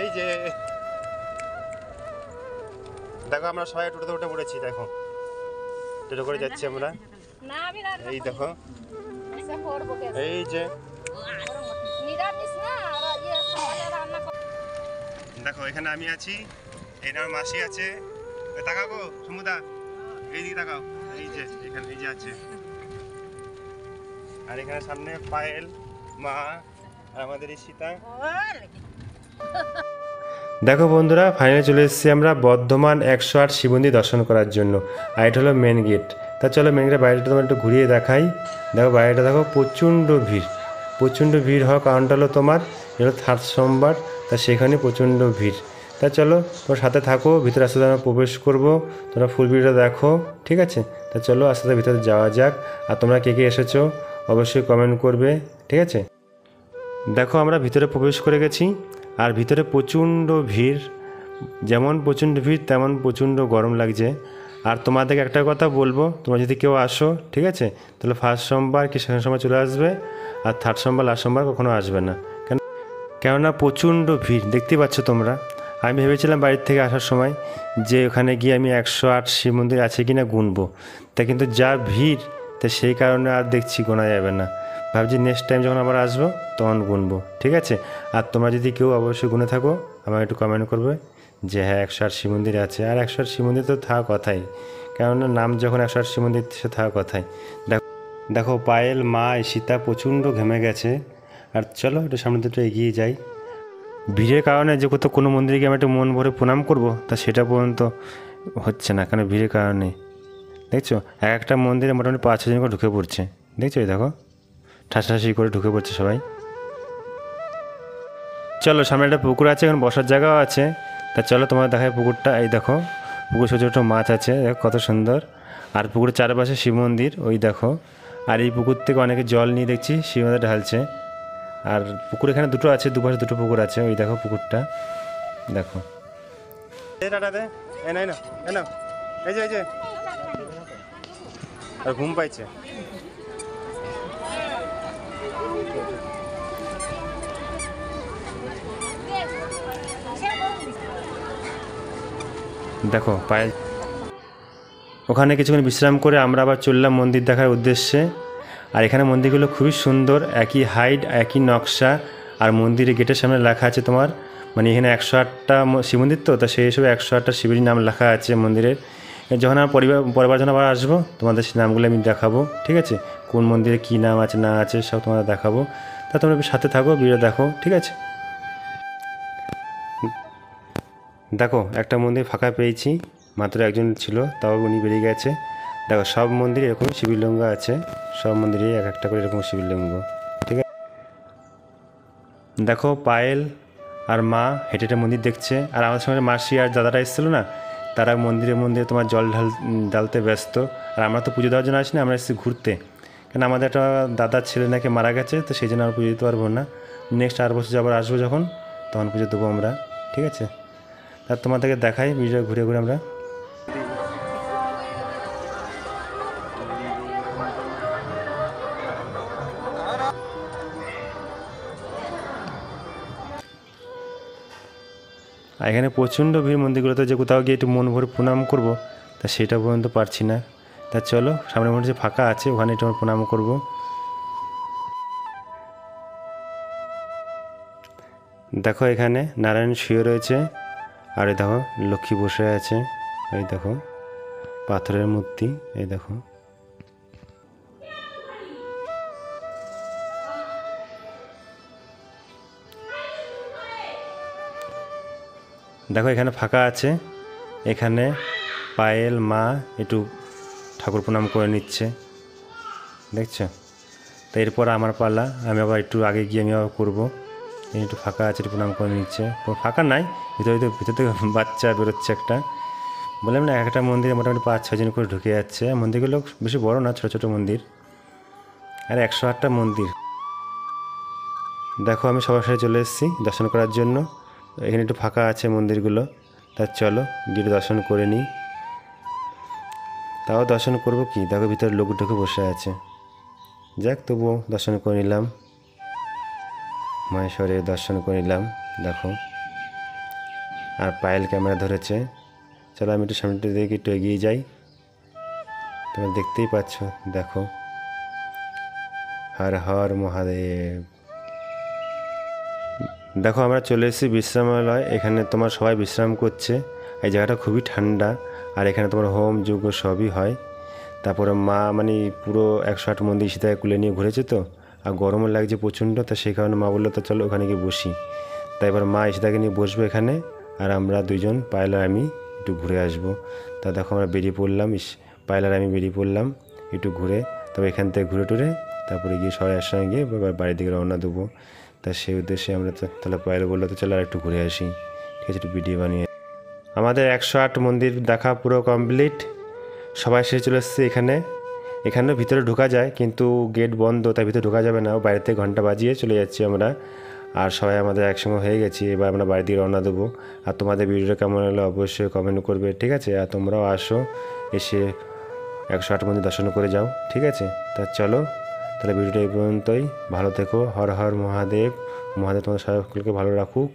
এই যে দেখো আমরা সবাই টোটোতে উঠে পড়েছি, দেখো টোটো করে যাচ্ছি আমরা। এই দেখো এই যে দেখো এখানে আমি আছি, এই আমার মাসি আছে। তাকাও গো সমুদা, এইদিকে তাকাও। এই যে এখানে এই যে আছে, আর এখানে সামনে পায়েল মা আর আমাদের এই সীতা। দেখো বন্ধুরা, ফাইনালি চলে এসেছি আমরা বর্ধমান 108 শিব মন্দির দর্শন করার জন্য। আর এটা হলো মেন গেট। তা চলো মেন গেটের বাইরেটা তোমার একটু ঘুরিয়ে দেখাই। দেখো বাইরেটা দেখো প্রচণ্ড ভিড়, প্রচণ্ড ভিড় হওয়ার কারণটা হলো তোমার এটা থার্ড সোমবার, তা সেখানে প্রচণ্ড ভিড়। তা চলো তোমার সাথে থাকো, ভিতরে আস্তে আমরা প্রবেশ করবো, তোমরা ফুল ভিড়টা দেখো, ঠিক আছে? তা চলো আস্তে আস্তে ভিতরে যাওয়া যাক। আর তোমরা কে কে এসেছো অবশ্যই কমেন্ট করবে, ঠিক আছে? দেখো আমরা ভিতরে প্রবেশ করে গেছি, আর ভিতরে প্রচণ্ড ভিড়, যেমন প্রচণ্ড ভিড় তেমন প্রচণ্ড গরম লাগছে। আর তোমাদেরকে একটা কথা বলবো, তোমরা যদি কেউ আসো, ঠিক আছে, তাহলে ফার্স্ট সোমবার কি সেকেন্ড সোমবার চলে আসবে, আর থার্ড সোমবার লাস্ট সোমবার কখনো আসবে না। কেননা প্রচণ্ড ভিড় দেখতেই পাচ্ছ তোমরা। আমি ভেবেছিলাম বাড়ির থেকে আসার সময় যে ওখানে গিয়ে আমি 108 শিব মন্দির আছে কি না গুনবো, তা কিন্তু যা ভিড়, তা সেই কারণে আর দেখছি গোনা যাবে না। ভাবছি নেক্সট টাইম যখন আবার আসবো তখন গুনবো, ঠিক আছে? আর তোমরা যদি কেউ অবশ্যই গুনে থাকো আমাকে একটু কমেন্ট করবে যে হ্যাঁ 108 শিব মন্দির আছে। আর 108 শিব মন্দির তো থাকা কথাই, কেননা নাম যখন 108 শিব মন্দির সে থাকা কথাই। দেখো পায়েল মা সীতা প্রচণ্ড ঘেমে গেছে। আর চলো একটু সামনে দিকে এগিয়ে যাই। ভিড়ের কারণে যে কোথাও কোনো মন্দিরে গিয়ে আমি একটু মন ভরে প্রণাম করব, তা সেটা পর্যন্ত হচ্ছে না, কারণ ভিড়ের কারণে। দেখছো এক একটা মন্দিরে মোটামুটি 5-6 জন করে ঢুকে পড়ছে, দেখছো? এই দেখো ঠাসাঠাসি করে ঢুকে পড়ছে সবাই। চলো সামনে একটা পুকুর আছে, এখন বসার জায়গাও আছে। তা চলো তোমার দেখায় পুকুরটা। এই দেখো পুকুর ছোটো ছোটো মাছ আছে, দেখো কত সুন্দর। আর পুকুরের চারপাশে শিব মন্দির, ওই দেখো। আর এই পুকুর থেকে অনেকে জল নিয়ে দেখছি শিব মন্দিরে ঢালছে। আর পুকুর এখানে দুটো আছে, দুপাশে দুটো পুকুর আছে, ওই দেখো পুকুরটা দেখো। এই যে আর ঘুম পাইছে। দেখো পায়েল ওখানে কিছুক্ষণ বিশ্রাম করে আমরা আবার চললাম মন্দির দেখার উদ্দেশ্যে। আর এখানে মন্দিরগুলো খুবই সুন্দর, একই হাইট একই নকশা। আর মন্দিরের গেটের সামনে লেখা আছে তোমার, মানে এখানে 108টা শিব মন্দির, তো সেই হিসেবে 108টা শিবেরই নাম লেখা আছে মন্দিরের। যখন আমার পরিবার যখন আবার আসবো তোমাদের সেই নামগুলো আমি দেখাবো, ঠিক আছে? কোন মন্দিরে কী নাম আছে না আছে সব তোমাদের দেখাবো। তা তোমরা সাথে থাকো, ভিডিও দেখো, ঠিক আছে? দেখো একটা মন্দির ফাঁকা পেয়েছি, মাত্র একজন ছিল, তাও উনি বেরিয়ে গেছে। দেখো সব মন্দিরে এরকম শিবলিঙ্গ আছে, সব মন্দিরে এক একটা করে এরকম শিবলিঙ্গ, ঠিক আছে? দেখো পায়েল আর মা হেঁটে হেঁটে মন্দির দেখছে। আর আমাদের সঙ্গে মাসি আর দাদারা এসেছিলো না, তারা মন্দিরে মন্দিরে তোমার জল ঢালতে ব্যস্ত। আর আমরা তো পুজো দেওয়ার জন্য আসি না, আমরা এসেছি ঘুরতে। কেন আমাদের একটা দাদার ছেলে নাকি মারা গেছে, তো সেই জন্য আর পুজো দিতে পারবো না। নেক্সট আর বছর আবার আসবো যখন, তখন পুজো দেবো আমরা, ঠিক আছে? আর তোমাদেরকে দেখাই ভিডিও ঘুরে ঘুরে আমরা। আর এখানে প্রচণ্ড ভিড় মন্দিরগুলোতে, যে কোথাও গিয়ে একটু মন ভরে প্রণাম করবো, তা সেটা পর্যন্ত পারছি না। তা চলো সামনে মনে হচ্ছে ফাঁকা আছে, ওখানে একটু প্রণাম করবো। দেখো এখানে নারায়ণ শুয়ে রয়েছে, আর এই দেখো লক্ষ্মী বসে আছে, এই দেখো পাথরের মূর্তি, এই দেখো। দেখো এখানে ফাঁকা আছে, এখানে পায়েল মা একটু ঠাকুর প্রণাম করে নিচ্ছে, দেখছো? তো এরপর আমার পালা, আমি আবার একটু আগে গিয়ে আমি আবার করবো। একটু ফাঁকা আছে, একটু প্রণাম করে নিচ্ছে। ফাঁকা নাই, ভিতর থেকে বাচ্চা বেরোচ্ছে একটা। বললাম না একটা মন্দিরে মোটামুটি 5-6 জন করে ঢুকে যাচ্ছে। মন্দিরগুলো বেশি বড় না, ছোটো ছোটো মন্দির। আর 108টা মন্দির। দেখো আমি সবার সাথে চলে এসেছি দর্শন করার জন্য। এখানে একটু ফাঁকা আছে মন্দিরগুলো, তা চলো গিয়ে দর্শন করে নিই। তাও দর্শন করবো কি, দেখো ভিতরে লোক ঢুকে বসে আছে। যাক তবুও দর্শন করে নিলাম। মহেশ্বরের দর্শন করে নিলাম। দেখো, আর পায়েল ক্যামেরা ধরেছে। চলো আমি একটু সামনেটা দিকে একটু এগিয়ে যাই। তোমরা দেখতেই পাচ্ছ, দেখো, হর হর মহাদেব। দেখো আমরা চলে এসেছি বিশ্রামালয়। এখানে তোমার সবাই বিশ্রাম করছে। এই জায়গাটা খুবই ঠান্ডা, আর এখানে তোমার হোম যজ্ঞ সবই হয়। তারপরে মা মানে পুরো 108 মন্দির সীতাকে কুলে নিয়ে ঘুরেছে তো, আর গরমও লাগছে প্রচণ্ড। তা সেই কারণে মা বললো তো চলো ওখানে গিয়ে বসি। তাই এবার মা সীতাকে নিয়ে বসবো এখানে, আর আমরা দুইজন পায়েল আর আমি একটু ঘুরে আসবো। তা দেখো আমরা বেরিয়ে পড়লাম, পায়েল আর আমি বেরিয়ে পড়লাম একটু ঘুরে। তবে এখান থেকে ঘুরে টুরে তারপরে গিয়ে সবাই একসঙ্গে গিয়ে বাড়ির দিকে রওনা দেবো। তা সেই উদ্দেশ্যে আমরা তো তাহলে পায়েল বললো তো চলো আর একটু ঘুরে আসি। ঠিক আছে, একটু ভিডিও বানিয়ে। আমাদের 108 মন্দির দেখা পুরো কমপ্লিট। সবাই এসে চলে এসেছে এখানে। এখানেও ভিতরে ঢোকা যায়, কিন্তু গেট বন্ধ, তাই ভিতরে ঢোকা যাবে না। বাইরে থেকে ঘন্টা বাজিয়ে চলে যাচ্ছি আমরা। আর সবাই আমাদের একসঙ্গে হয়ে গেছি, এবার আমরা বাড়ির দিকে রওনা দেবো। আর তোমাদের ভিডিওটা কেমন হলো অবশ্যই কমেন্ট করবে, ঠিক আছে? আর তোমরাও আসো, এসে 108 মন্দির দর্শন করে যাও, ঠিক আছে? তা চলো তাহলে ভিডিওটা এই পর্যন্তই। ভালো থেকো। হর হর মহাদেব। মহাদেব তোমাদের সকলকে ভালো রাখুক।